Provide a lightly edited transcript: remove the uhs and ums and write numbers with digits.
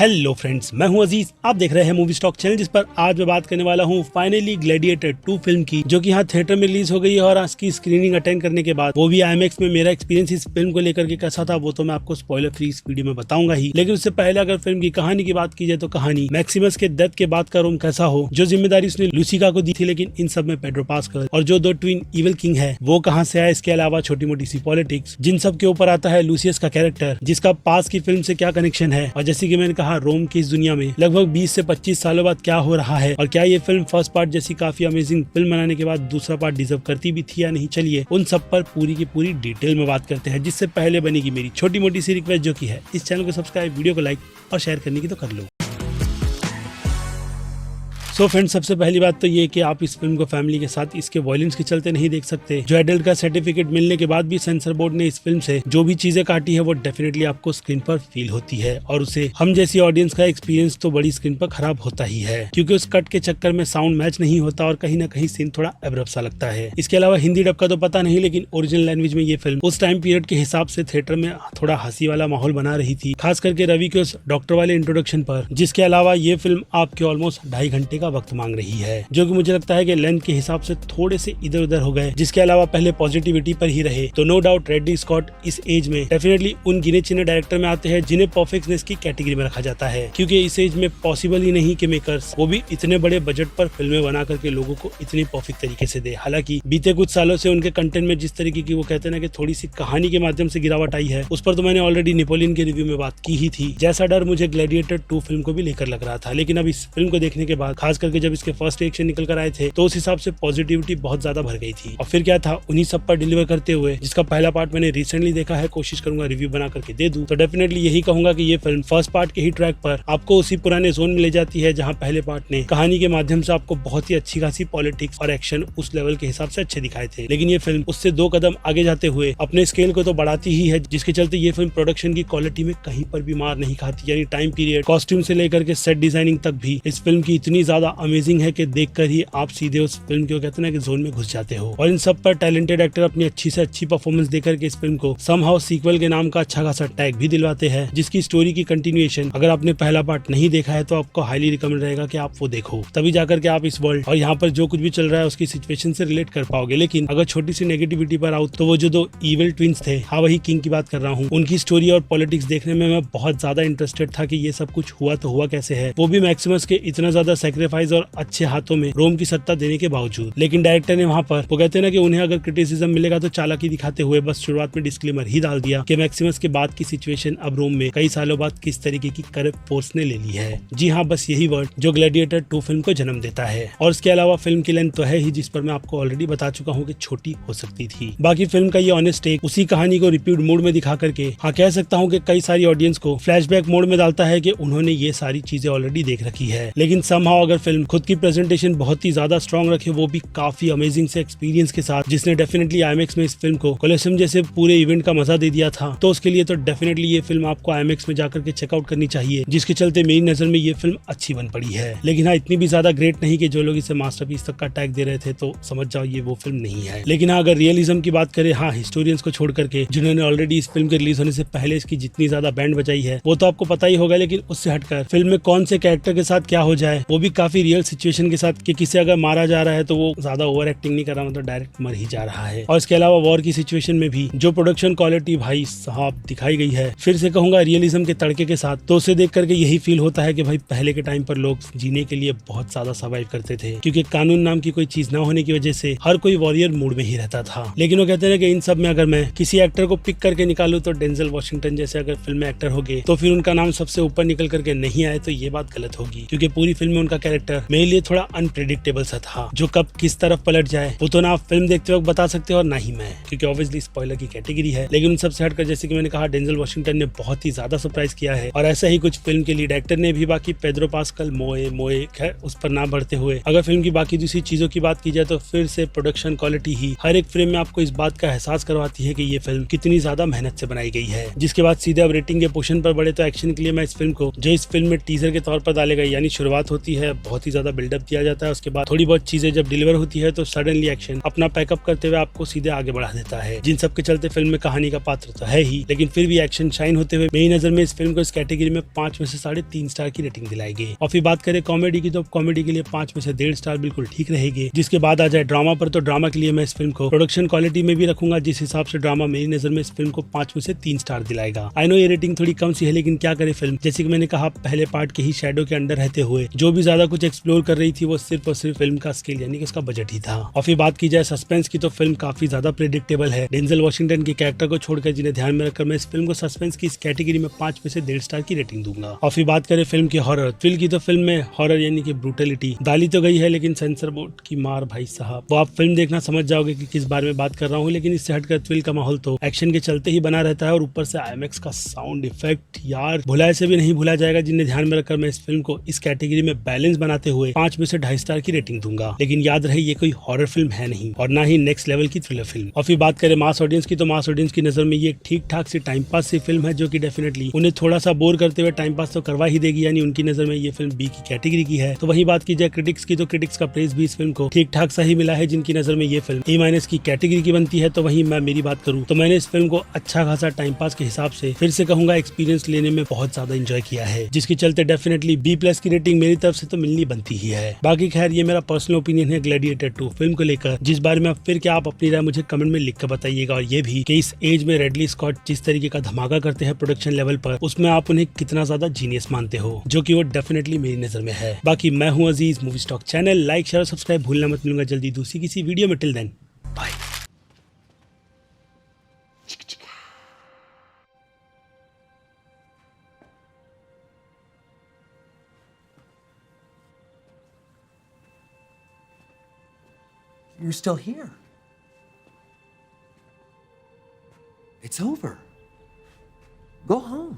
Hello friends, मैं हूं अजीज। आप देख रहे हैं मूवी स्टॉक चैनल, जिस पर आज मैं बात करने वाला हूं फाइनली ग्लैडिएटर 2 फिल्म की, जो कि यहाँ थिएटर में रिलीज हो गई है। और आज की स्क्रीनिंग अटेंड करने के बाद वो भी IMAX में मेरा एक्सपीरियंस इस फिल्म को लेकर के कैसा था वो तो मैं आपको स्पॉइलर फ्री इस वीडियो में बताऊंगा ही। लेकिन उससे पहले अगर फिल्म की कहानी की बात की जाए तो कहानी मैक्सिमस के डेथ के बाद का रोम कैसा हो, जो जिम्मेदारी उसने लूसिका को दी थी, लेकिन इन सब में पेड्रो पास्कल और जो दो ट्विन इविल किंग है वो कहाँ से आया। इसके अलावा छोटी मोटी सी पॉलिटिक्स, जिन सब के ऊपर आता है लूसियस का कैरेक्टर, जिसका पास की फिल्म से क्या कनेक्शन है, और जैसे कि मैंने कहा रोम की इस दुनिया में लगभग 20 से 25 सालों बाद क्या हो रहा है, और क्या ये फिल्म फर्स्ट पार्ट जैसी काफी अमेजिंग फिल्म बनाने के बाद दूसरा पार्ट डिजर्व करती भी थी या नहीं। चलिए उन सब पर पूरी की पूरी डिटेल में बात करते हैं। जिससे पहले बनेगी मेरी छोटी मोटी सी रिक्वेस्ट, जो की है इस चैनल को सब्सक्राइब, वीडियो को लाइक और शेयर करने की तो कर लो। सो फ्रेंड्स, सबसे पहली बात तो ये कि आप इस फिल्म को फैमिली के साथ इसके वॉयलेंस के चलते नहीं देख सकते। जो एडल्ट का सर्टिफिकेट मिलने के बाद भी सेंसर बोर्ड ने इस फिल्म से जो भी चीजें काटी है वो डेफिनेटली आपको स्क्रीन पर फील होती है, और उसे हम जैसी ऑडियंस का एक्सपीरियंस तो बड़ी स्क्रीन पर खराब होता ही है, क्योंकि उस कट के चक्कर में साउंड मैच नहीं होता और कहीं ना कहीं सीन थोड़ा एब्रप्ट सा लगता है। इसके अलावा हिंदी डब का तो पता नहीं, लेकिन ओरिजिनल लैंग्वेज में ये फिल्म उस टाइम पीरियड के हिसाब से थिएटर में थोड़ा हंसी वाला माहौल बना रही थी, खास करके रवि के उस डॉक्टर वाले इंट्रोडक्शन पर। जिसके अलावा ये फिल्म आपके ऑलमोस्ट 2.5 घंटे का वक्त मांग रही है, जो कि मुझे लगता है कि लेंथ के हिसाब से थोड़े से इधर उधर हो गए। जिसके अलावा पहले पॉजिटिविटी पर ही रहे तो नो डाउट रेड्डी स्कॉट इस एज में डेफिनेटली उन गिने चुने डायरेक्टर में आते हैं जिन्हें परफेक्टनेस की कैटेगरी में रखा जाता है, क्योंकि इस एज में पॉसिबल ही नहीं कि मेकर्स वो भी इतने बड़े बजट पर फिल्में बना करके लोगों को इतनी परफेक्ट तरीके से दे। हालांकि बीते कुछ सालों से उनके कंटेंट में जिस तरीके की वो कहते हैं ना कि थोड़ी सी कहानी के माध्यम से गिरावट आई है, उस पर तो मैंने ऑलरेडी नेपोलियन के रिव्यू में बात की ही थी। जैसा डर मुझे ग्लैडिएटर 2 फिल्म को भी लेकर लग रहा था, लेकिन अब इस फिल्म को देखने के बाद, खास करके जब इसके फर्स्ट रिएक्शन निकल कर आए थे, तो उस हिसाब से पॉजिटिविटी बहुत ज्यादा भर गई थी। और फिर क्या था, उन्हीं सब पर डिलीवर करते हुए, जिसका पहला पार्ट मैंने रिसेंटली देखा है, कोशिश करूंगा रिव्यू बना करके दे दूं, तो डेफिनेटली यही कहूंगा कि ये फिल्म फर्स्ट पार्ट के ही ट्रैक पर आपको उसी पुराने जोन में ले जाती है जहां पहले पार्ट ने कहानी के माध्यम से आपको बहुत ही अच्छी खासी पॉलिटिक्स और एक्शन उस लेवल के हिसाब से अच्छे दिखाए थे। लेकिन ये फिल्म उससे 2 कदम आगे जाते हुए अपने स्केल को तो बढ़ाती ही है, जिसके चलते ये फिल्म प्रोडक्शन की क्वालिटी में कहीं पर भी मार नहीं खाती। यानी टाइम पीरियड, कॉस्ट्यूम से लेकर के सेट डिजाइनिंग तक भी इस फिल्म की इतनी ज्यादा अमेजिंग है कि देखकर ही आप सीधे उस फिल्म को कहते हैं कि जोन में घुस जाते हो। और इन सब पर टैलेंटेड एक्टर अपनी अच्छी से अच्छी परफॉर्मेंस देकर के इस फिल्म को समहाउ सीक्वल के नाम का अच्छा खासा टैग भी दिलवाते हैं, जिसकी स्टोरी की कंटिन्यूएशन अगर आपने पहला पार्ट नहीं देखा है तो आपको हाईली रिकमेंड रहेगा कि आप वो देखो, तभी जाकर के आप इस वर्ल्ड और यहाँ पर जो कुछ भी चल रहा है उसकी सिचुएशन से रिलेट कर पाओगे। लेकिन अगर छोटी सी नेगेटिविटी पर आऊँ तो वो जो 2 इविल ट्विंस थे, हाँ वही किंग की बात कर रहा हूँ, उनकी स्टोरी और पॉलिटिक्स देखने में मैं बहुत ज्यादा इंटरेस्टेड था कि ये सब कुछ हुआ तो हुआ कैसे है, वो भी मैक्सिमस के इतना ज्यादा सेक्रीफाइस और अच्छे हाथों में रोम की सत्ता देने के बावजूद। लेकिन डायरेक्टर ने वहाँ पर वो कहते हैं ना कि उन्हें अगर क्रिटिसिज्म मिलेगा तो चालाकी दिखाते हुए बस शुरुआत में डिस्क्लेमर ही डाल दिया कि मैक्सिमस के बाद की सिचुएशन अब रोम में कई सालों बाद किस तरीके की करप्ट फोर्स ने ले ली है। जी हाँ, बस यही वर्ड जो ग्लैडिएटर 2 फिल्म को जन्म देता है। और इसके अलावा फिल्म की लेंथ तो है ही, जिस पर मैं आपको ऑलरेडी बता चुका हूँ कि छोटी हो सकती थी। बाकी फिल्म का ये ऑनेस्ट टेक उसी कहानी को रिपीट मोड में दिखा करके, हाँ कह सकता हूँ कि कई सारी ऑडियंस को फ्लैशबैक मोड में डालता है कि उन्होंने ये सारी चीजें ऑलरेडी देख रखी है। लेकिन समहाउ अगर फिल्म खुद की प्रेजेंटेशन बहुत ही ज्यादा स्ट्रॉन्ग रखे, वो भी काफी अमेजिंग से एक्सपीरियंस के साथ, जिसने डेफिनेटली IMAX में इस फिल्म को कोलोसियम जैसे पूरे इवेंट का मजा दे दिया था, तो उसके लिए तो डेफिनेटली ये फिल्म आपको IMAX में जाकर के चेकआउट करनी चाहिए, जिसके चलते मेरी नजर में ये फिल्म अच्छी बन पड़ी है। लेकिन हाँ, इतनी भी ज्यादा ग्रेट नहीं कि जो लोग इसे मास्टरपीस तक का टैग दे रहे थे तो समझ जाओ ये वो फिल्म नहीं है। लेकिन हाँ, अगर रियलिज्म की बात करें, हाँ हिस्टोरियंस को छोड़ करके जिन्होंने ऑलरेडी इस फिल्म के रिलीज होने से पहले इसकी जितनी ज्यादा बैंड बजाई है वो तो आपको पता ही होगा, लेकिन उससे हटकर फिल्म में कौन से कैरेक्टर के साथ क्या हो जाए, वो भी काफी रियल सिचुएशन के साथ, कि किसी अगर मारा जा रहा है तो वो ज्यादा ओवर एक्टिंग नहीं कर रहा, मतलब डायरेक्ट मर ही जा रहा है। और इसके अलावा वॉर की सिचुएशन में भी जो प्रोडक्शन क्वालिटी भाई साहब दिखाई गई है, फिर से कहूंगा रियलिज्म के तड़के के साथ, तो उसे देख करके यही फील होता है कि भाई पहले के टाइम पर लोग जीने के लिए बहुत ज्यादा सर्वाइव करते थे, क्योंकि कानून नाम की कोई चीज न होने की वजह से हर कोई वॉरियर मूड में ही रहता था। लेकिन वो कहते हैं कि इन सब में अगर मैं किसी एक्टर को पिक करके निकालूं तो डेंजल वॉशिंगटन जैसे अगर फिल्म में एक्टर हो गए तो फिर उनका नाम सबसे ऊपर निकल करके नहीं आए तो ये बात गलत होगी, क्योंकि पूरी फिल्म में उनका कैरेक्टर मेरे लिए थोड़ा अनप्रेडिक्टेबल सा था, जो कब किस तरफ पलट जाए वो तो ना आप फिल्म देखते वक्त बता सकते हो और ना ही मैं, क्योंकि ऑब्वियसली स्पॉइलर की कैटेगरी है। लेकिन उन सबसे हटकर जैसे कि मैंने कहा, डेंजल वॉशिंगटन ने बहुत ही ज्यादा सरप्राइज किया है, और ऐसा ही कुछ फिल्म के लीड एक्टर ने भी। बाकी पेड्रो पास्कल मोए खैर उस पर ना बढ़ते हुए अगर फिल्म की बाकी दूसरी चीजों की बात की जाए तो फिर से प्रोडक्शन क्वालिटी ही हर एक फ्रेम में आपको इस बात का एहसास करवाती है कि ये फिल्म कितनी ज्यादा मेहनत से बनाई गई है। जिसके बाद सीधे अब रेटिंग के पोर्शन पर बढ़े तो एक्शन के लिए मैं इस फिल्म को, जो इस फिल्म में टीजर के तौर पर डाले गए, यानी शुरुआत होती है बहुत ही ज्यादा बिल्डअप दिया जाता है। उसके बाद थोड़ी बहुत चीजें जब डिलीवर होती है तो सडनली एक्शन अपना पैकअप करते हुए आपको सीधे आगे बढ़ा देता है। जिन सब के चलते फिल्म में कहानी का पात्र तो है ही, लेकिन फिर भी एक्शन शाइन होते हुए मेरी नजर में इस फिल्म को इस कैटेगरी में 5 में से 3.5 स्टार की रेटिंग दिलाई गई। और फिर बात करें कॉमेडी की, तो कॉमेडी के लिए 5 में से 1.5 स्टार बिल्कुल ठीक रहेगी। जिसके बाद आ जाए ड्रामा पर, तो ड्रामा के लिए मैं इस फिल्म को प्रोडक्शन क्वालिटी में भी रखूंगा, जिस हिसाब से ड्रामा मेरी नजर में इस फिल्म को 5 में से 3 स्टार दिलाएगा। आई नो ये रेटिंग थोड़ी कम सी है, लेकिन क्या करे फिल्म, जैसे कि मैंने कहा, पहले पार्ट के ही शैडो के अंडर रहते हुए जो भी ज्यादा कुछ एक्सप्लोर कर रही थी वो सिर्फ और सिर्फ फिल्म का स्केल यानी कि उसका बजट ही था। और फिर बात की जाए सस्पेंस की, तो फिल्म काफी ज्यादा प्रेडिक्टेबल है। डेंजल वॉशिंगटन के कैरेक्टर को छोड़कर, जिन्हें ध्यान में रखकर मैं इस फिल्म को सस्पेंस की इस कैटेगरी में 5 में से 1.5 स्टार की रेटिंग दूंगा। और फिर बात करें फिल्म की हॉरर थ्रिल की, तो फिल्म में हॉरर यानी कि ब्रूटलिटी डाली तो गई है, लेकिन सेंसर बोर्ड की मार भाई साहब, वो आप फिल्म देखना समझ जाओगे कि किस बारे में बात कर रहा हूँ। लेकिन इससे हटकर थ्रिल का माहौल तो एक्शन के चलते ही बना रहता है, और ऊपर से IMAX का साउंड इफेक्ट यार भुलाए से भी नहीं भूला जाएगा, जिन्हें ध्यान में रखकर मैं इस फिल्म को इस कैटेगरी में बैलेंस बनाते हुए 5 में से 2.5 स्टार की रेटिंग दूंगा। लेकिन याद रहे ये कोई हॉरर फिल्म है नहीं, और ना ही नेक्स्ट लेवल की थ्रिलर फिल्म। और फिर बात करें मास ऑडियंस की, तो मास ऑडियंस की नजर में ये ठीक ठाक सी टाइम पास सी फिल्म है, जो कि डेफिनेटली उन्हें थोड़ा सा बोर करते हुए टाइम पास तो करवा ही देगी, यानी उनकी नजर में ये फिल्म बी की कैटेगरी की है। तो वही बात की जाए क्रिटिक्स की, तो क्रिटिक्स का प्रेज भी इस फिल्म को ठीक ठाक सा ही मिला है, जिनकी नजर में ये फिल्म A- की कैटेगरी की बनती है। तो वही मैं मेरी बात करूं तो मैंने इस फिल्म को अच्छा खासा टाइम पास के हिसाब से फिर से कहूंगा एक्सपीरियंस लेने में बहुत ज्यादा एंजॉय किया है, जिसके चलते डेफिनेटली B+ की रेटिंग मेरी तरफ से तो मिलनी बनती ही है। बाकी खैर ये मेरा पर्सनल ओपिनियन है ग्लैडिएटर 2 फिल्म को लेकर, जिस बारे में फिर क्या आप अपनी राय मुझे कमेंट में लिख कर बताइएगा। और ये भी कि इस एज में रेडली स्कॉट जिस तरीके का धमाका करते हैं प्रोडक्शन लेवल पर, उसमें आप उन्हें कितना ज्यादा जीनियस मानते हो, जो कि वो डेफिनेटली मेरी नजर में है। बाकी मैं हूं Aziz, movie stock channel like share और सब्सक्राइब भूलना मत। मिलूंगा जल्दी दूसरी किसी वीडियो में, till then bye. You're still here. It's over. Go home.